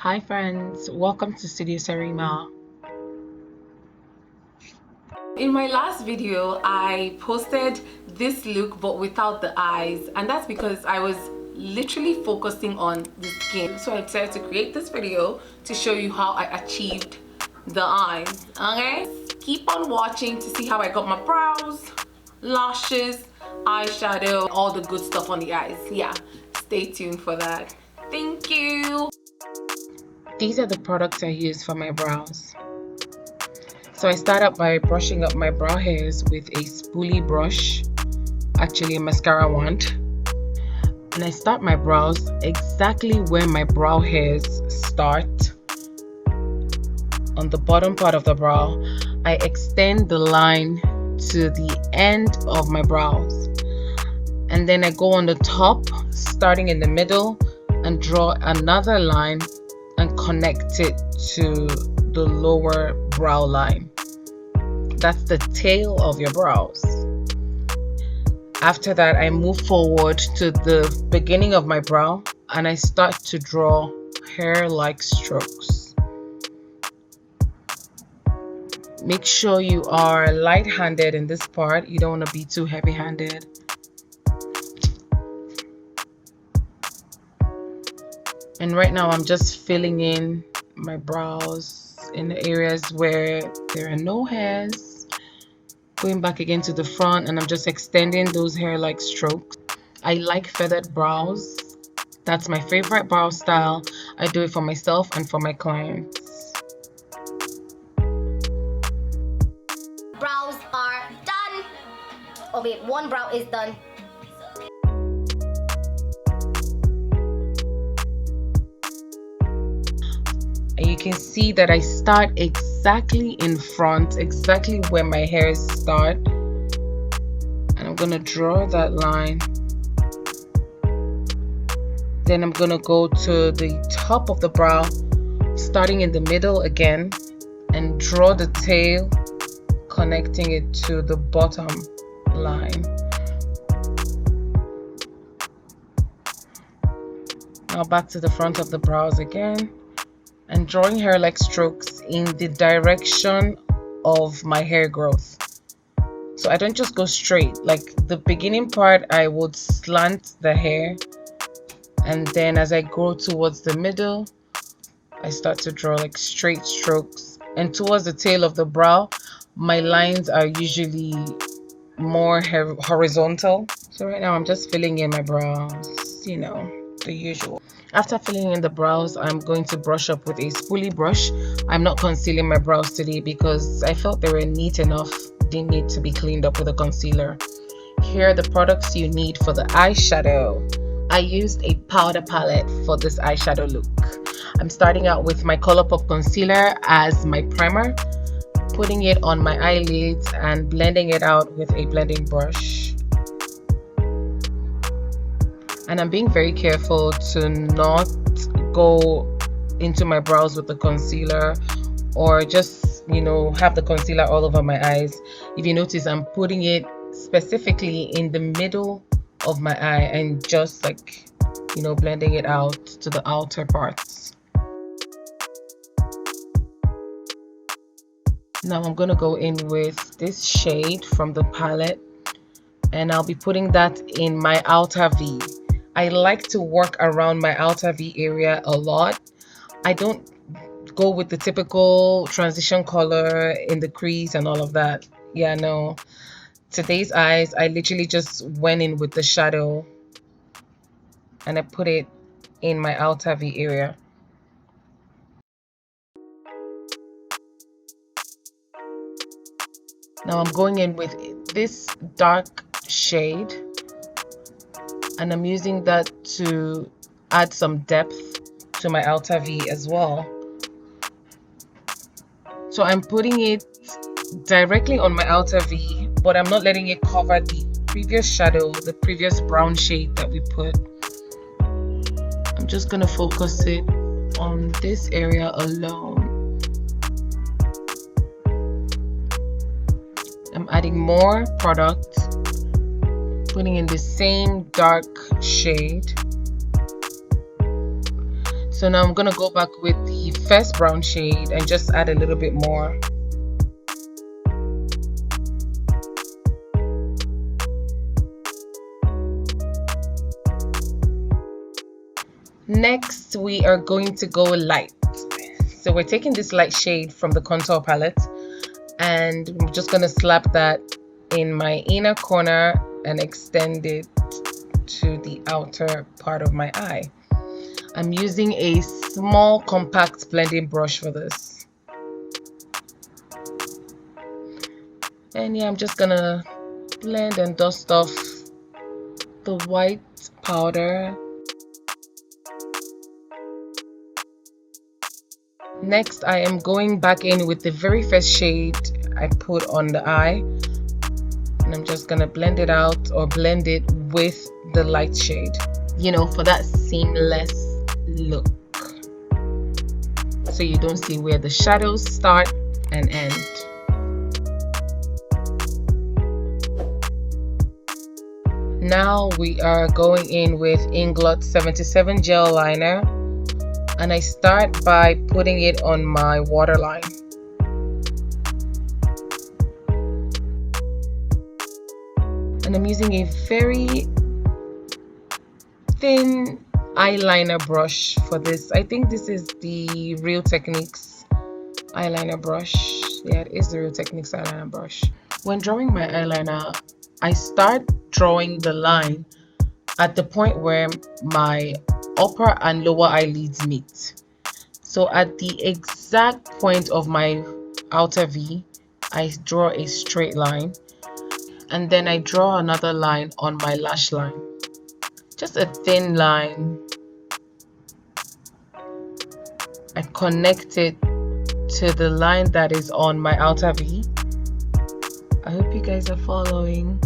Hi friends, welcome to Studio Sarima. In my last video, I posted this look but without the eyes, and that's because I was literally focusing on the skin. So I decided to create this video to show you how I achieved the eyes. Okay? Keep on watching to see how I got my brows, lashes, eyeshadow, all the good stuff on the eyes. Yeah, stay tuned for that. Thank you. These are the products I use for my brows. So I start up by brushing up my brow hairs with a spoolie brush, actually a mascara wand. And I start my brows exactly where my brow hairs start. On the bottom part of the brow, I extend the line to the end of my brows. And then I go on the top, starting in the middle, and draw another line and connect it to the lower brow line. That's the tail of your brows. After that, I move forward to the beginning of my brow and I start to draw hair-like strokes. Make sure you are light-handed in this part. You don't want to be too heavy-handed. And right now I'm just filling in my brows in the areas where there are no hairs. Going back again to the front, and I'm just extending those hair-like strokes. I like feathered brows. That's my favorite brow style. I do it for myself and for my clients. Brows are done. Oh wait, one brow is done. And you can see that I start exactly in front, exactly where my hairs start. And I'm gonna draw that line. Then I'm gonna go to the top of the brow, starting in the middle again, and draw the tail, connecting it to the bottom line. Now back to the front of the brows again, and drawing hair-like strokes in the direction of my hair growth. So I don't just go straight. Like the beginning part, I would slant the hair, and then as I go towards the middle, I start to draw like straight strokes. And towards the tail of the brow, my lines are usually more horizontal. So right now I'm just filling in my brows, you know, the usual. After filling in the brows, I'm going to brush up with a spoolie brush. I'm not concealing my brows today because I felt they were neat enough. Didn't need to be cleaned up with a concealer. Here are the products you need for the eyeshadow. I used a powder palette for this eyeshadow look. I'm starting out with my Colourpop concealer as my primer, putting it on my eyelids and blending it out with a blending brush. And I'm being very careful to not go into my brows with the concealer or just, you know, have the concealer all over my eyes. If you notice, I'm putting it specifically in the middle of my eye and just like, you know, blending it out to the outer parts. Now I'm going to go in with this shade from the palette, and I'll be putting that in my outer V. I like to work around my outer V area a lot. I don't go with the typical transition color in the crease and all of that. Yeah, no. Today's eyes, I literally just went in with the shadow and I put it in my outer V area. Now I'm going in with this dark shade, and I'm using that to add some depth to my outer V as well. So I'm putting it directly on my outer V, but I'm not letting it cover the previous shadow, the previous brown shade that we put. I'm just gonna focus it on this area alone. I'm adding more product, putting in the same dark shade. So now I'm gonna go back with the first brown shade and just add a little bit more. Next, we are going to go light. So we're taking this light shade from the contour palette and I'm just gonna slap that in my inner corner and extend it to the outer part of my eye. I'm using a small compact blending brush for this. And yeah, I'm just gonna blend and dust off the white powder. Next, I am going back in with the very first shade I put on the eye. And I'm just gonna blend it out or blend it with the light shade, you know, for that seamless look. So you don't see where the shadows start and end. Now we are going in with Inglot 77 gel liner. And I start by putting it on my waterline. And I'm using a very thin eyeliner brush for this. I think this is the Real Techniques eyeliner brush. Yeah, it is the Real Techniques eyeliner brush. When drawing my eyeliner, I start drawing the line at the point where my upper and lower eyelids meet. So at the exact point of my outer V, I draw a straight line and then I draw another line on my lash line. Just a thin line. I connect it to the line that is on my outer V. I hope you guys are following.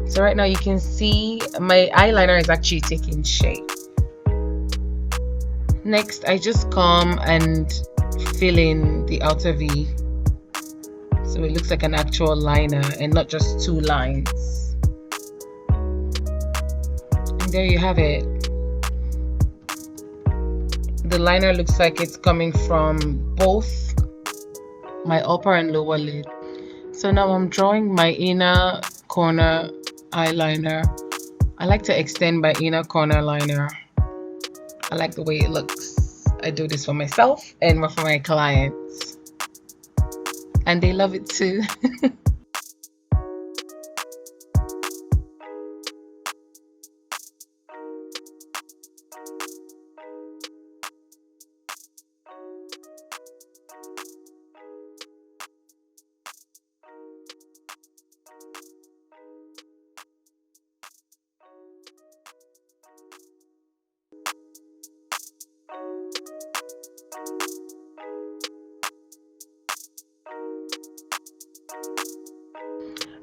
So right now you can see my eyeliner is actually taking shape. Next, I just come and fill in the outer V so it looks like an actual liner and not just two lines. And there you have it. The liner looks like it's coming from both my upper and lower lid. So now I'm drawing my inner corner eyeliner. I like to extend my inner corner liner. I like the way it looks. I do this for myself and for my clients. And they love it too.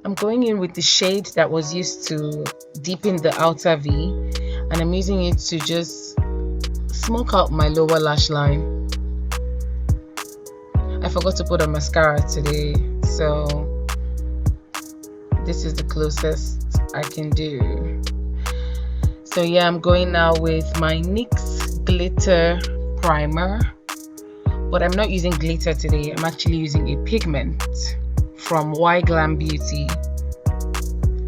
I'm going in with the shade that was used to deepen the outer V, and I'm using it to just smoke out my lower lash line. I forgot to put on mascara today, so this is the closest I can do. So yeah, I'm going now with my NYX glitter primer, but I'm not using glitter today. I'm actually using a pigment from Y Glam Beauty.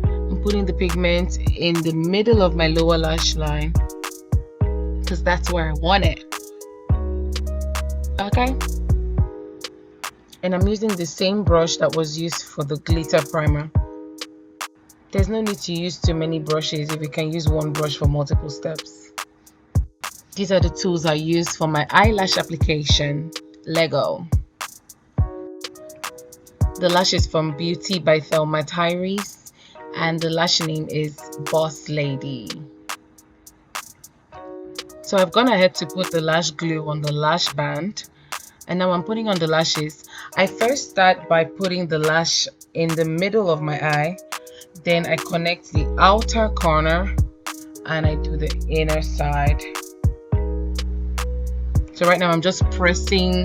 I'm putting the pigment in the middle of my lower lash line because that's where I want it. Okay, and I'm using the same brush that was used for the glitter primer. There's no need to use too many brushes if you can use one brush for multiple steps. These are the tools I use for my eyelash application. Lego. The lash is from Beauty by Thelma Tyrese, and the lash name is Boss Lady. So I've gone ahead to put the lash glue on the lash band, and now I'm putting on the lashes. I first start by putting the lash in the middle of my eye, then I connect the outer corner and I do the inner side. So right now I'm just pressing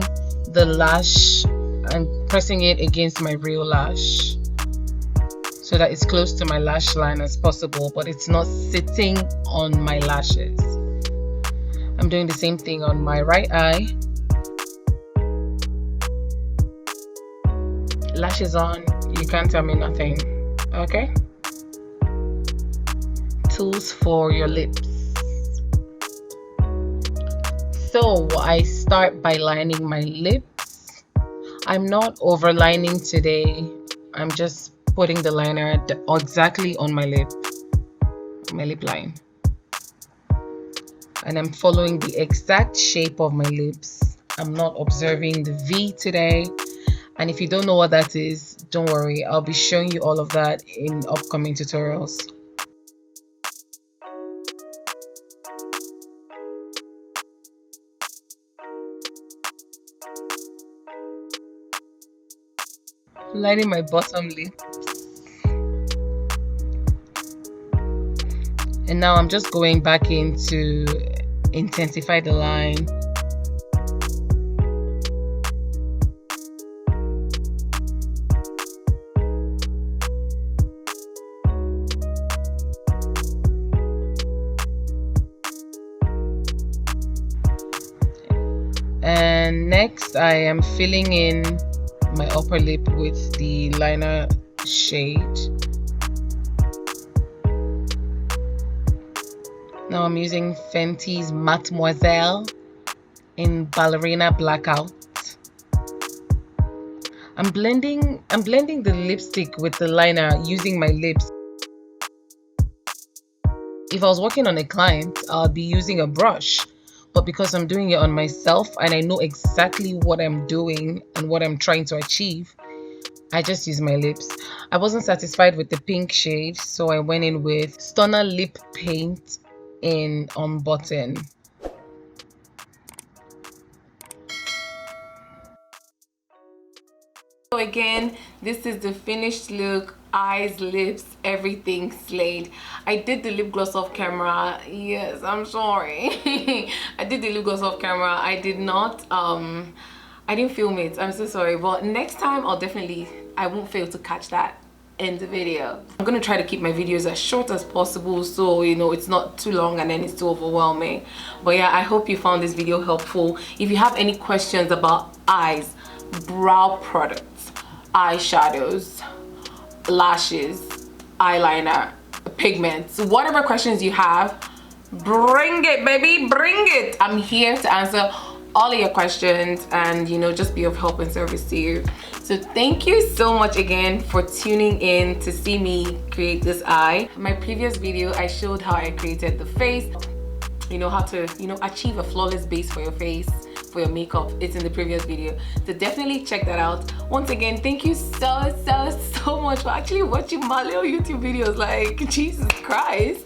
the lash and pressing it against my real lash so that it's close to my lash line as possible, but it's not sitting on my lashes. I'm doing the same thing on my right eye. Lashes on, you can't tell me nothing. Okay? Tools for your lips. So I start by lining my lips. I'm not overlining today. I'm just putting the liner exactly on my lip line. And I'm following the exact shape of my lips. I'm not observing the V today. And if you don't know what that is, don't worry. I'll be showing you all of that in upcoming tutorials. Lining my bottom lip. And now I'm just going back in to intensify the line. And next I am filling in my upper lip with the liner shade. Now I'm using Fenty's Mademoiselle in Ballerina Blackout. I'm blending the lipstick with the liner using my lips. If I was working on a client, I'll be using a brush. But because I'm doing it on myself and I know exactly what I'm doing and what I'm trying to achieve, I just use my lips. I wasn't satisfied with the pink shade, so I went in with Stunner Lip Paint in On Button. So again, this is the finished look. Eyes, lips, everything slayed. I did the lip gloss off camera. Yes, I'm sorry. I did the lip gloss off camera. I did not I didn't film it. I'm so sorry, but next time I won't fail to catch that in the video. I'm gonna try to keep my videos as short as possible, so you know it's not too long and then it's too overwhelming. But yeah, I hope you found this video helpful. If you have any questions about eyes, brow products, eyeshadows, lashes, eyeliner, pigments, whatever questions you have, bring it, baby, bring it. I'm here to answer all of your questions and, you know, just be of help and service to you. So thank you so much again for tuning in to see me create this eye. In my previous video, I showed how I created the face, you know, how to, you know, achieve a flawless base for your face, for your makeup. It's in the previous video, so definitely check that out. Once again, thank you so much for actually watching my little YouTube videos. Like, Jesus Christ.